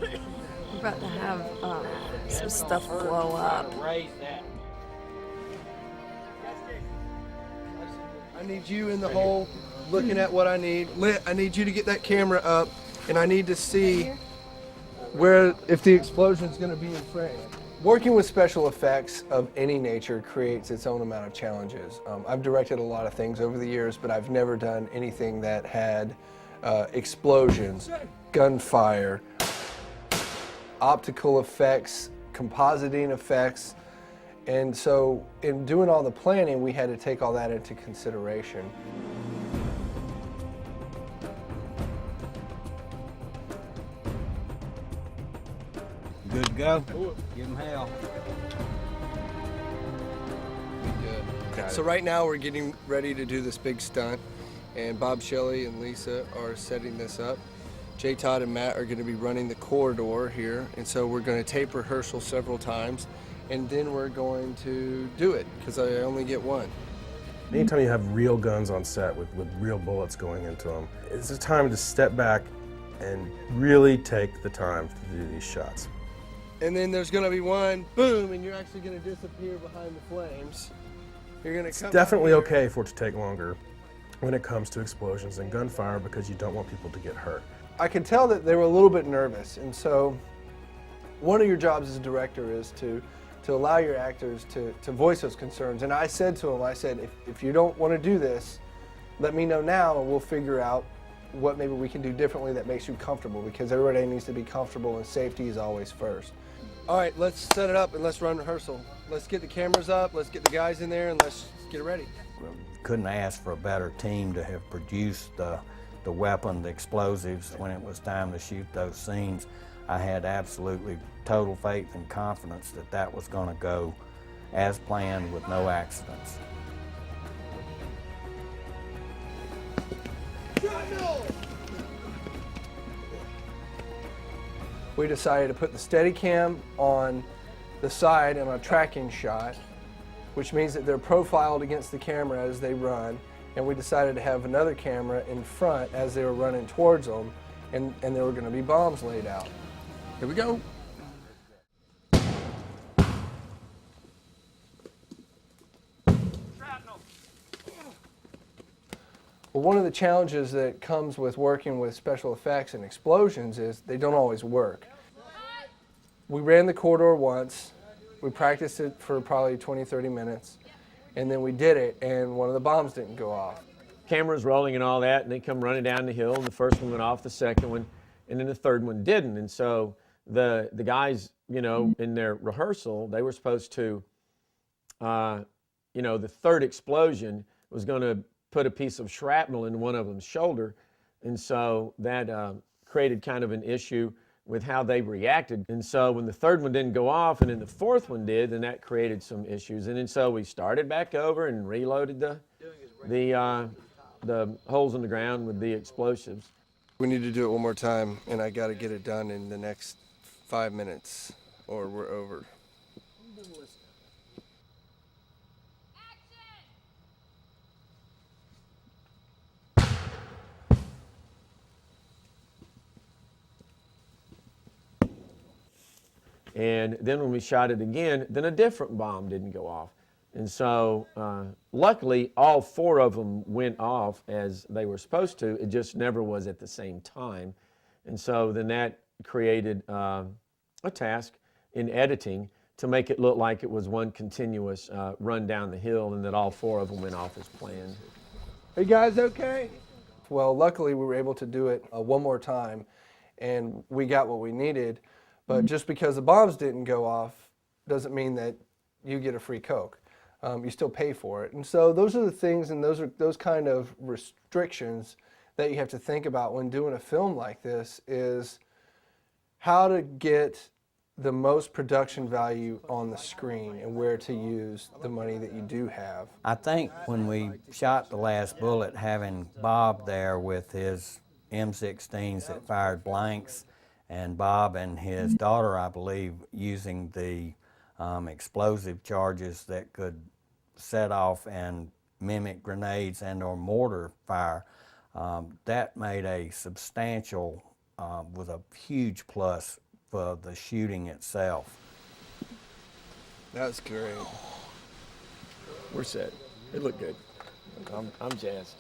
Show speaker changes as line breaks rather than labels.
We're about to have some stuff blow up.
I need you in the hole looking at what I need. Lit, I need you to get that camera up, and I need to see where, if the explosion's going to be in frame. Working with special effects of any nature creates its own amount of challenges. I've directed a lot of things over the years, but I've never done anything that had explosions, gunfire, optical effects, compositing effects. And so in doing all the planning, we had to take all that into consideration.
Good to go. Give them hell.
So right now we're getting ready to do this big stunt, and Bob Shelley and Lisa are setting this up. Jay Todd and Matt are going to be running the corridor here, and so we're going to tape rehearsal several times, and then we're going to do it, because I only get one.
Anytime you have real guns on set with real bullets going into them, it's a time to step back and really take the time to do these shots.
And then there's going to be one, boom, and you're actually going to disappear behind the flames. You're going to come
Definitely okay for it to take longer when it comes to explosions and gunfire because you don't want people to get hurt.
I could tell that they were a little bit nervous, and so one of your jobs as a director is to allow your actors to voice those concerns. And I said to them, I said, if you don't want to do this, let me know now and we'll figure out what maybe we can do differently that makes you comfortable, because everybody needs to be comfortable and safety is always first. All right, let's set it up and let's run rehearsal. Let's get the cameras up, let's get the guys in there, and let's get it ready.
Couldn't ask for a better team to have produced the weapon, the explosives, when it was time to shoot those scenes. I had absolutely total faith and confidence that that was going to go as planned with no accidents.
We decided to put the Steadicam on the side and a tracking shot, which means that they're profiled against the camera as they run, and we decided to have another camera in front as they were running towards them, and there were going to be bombs laid out. Here we go. Well, one of the challenges that comes with working with special effects and explosions is they don't always work. We ran the corridor once, we practiced it for probably 20-30 minutes, and then we did it, and one of the bombs didn't go off.
Cameras rolling and all that, and they come running down the hill, and the first one went off, the second one, and then the third one didn't. And so the guys, you know, in their rehearsal, they were supposed to, you know, the third explosion was going to put a piece of shrapnel in one of them's shoulder, and so that created kind of an issue with how they reacted. And so when the third one didn't go off and then the fourth one did, then that created some issues. And then so we started back over and reloaded the holes in the ground with the explosives.
We need to do it one more time, and I got to get it done in the next 5 minutes, or we're over.
And then when we shot it again, then a different bomb didn't go off. And so luckily, all four of them went off as they were supposed to. It just never was at the same time. And so then that created a task in editing to make it look like it was one continuous run down the hill, and that all four of them went off as planned.
Are you guys okay? Well, luckily we were able to do it one more time, and we got what we needed. But just because the bombs didn't go off doesn't mean that you get a free Coke. You still pay for it. And so those are the things, and those kind of restrictions that you have to think about when doing a film like this, is how to get the most production value on the screen and where to use the money that you do have.
I think when we shot The Last Bullet, having Bob there with his M16s that fired blanks, and Bob and his daughter, I believe, using the explosive charges that could set off and mimic grenades and or mortar fire, that made a substantial was a huge plus for the shooting itself.
That's great.
We're set. It looked good. I'm jazzed.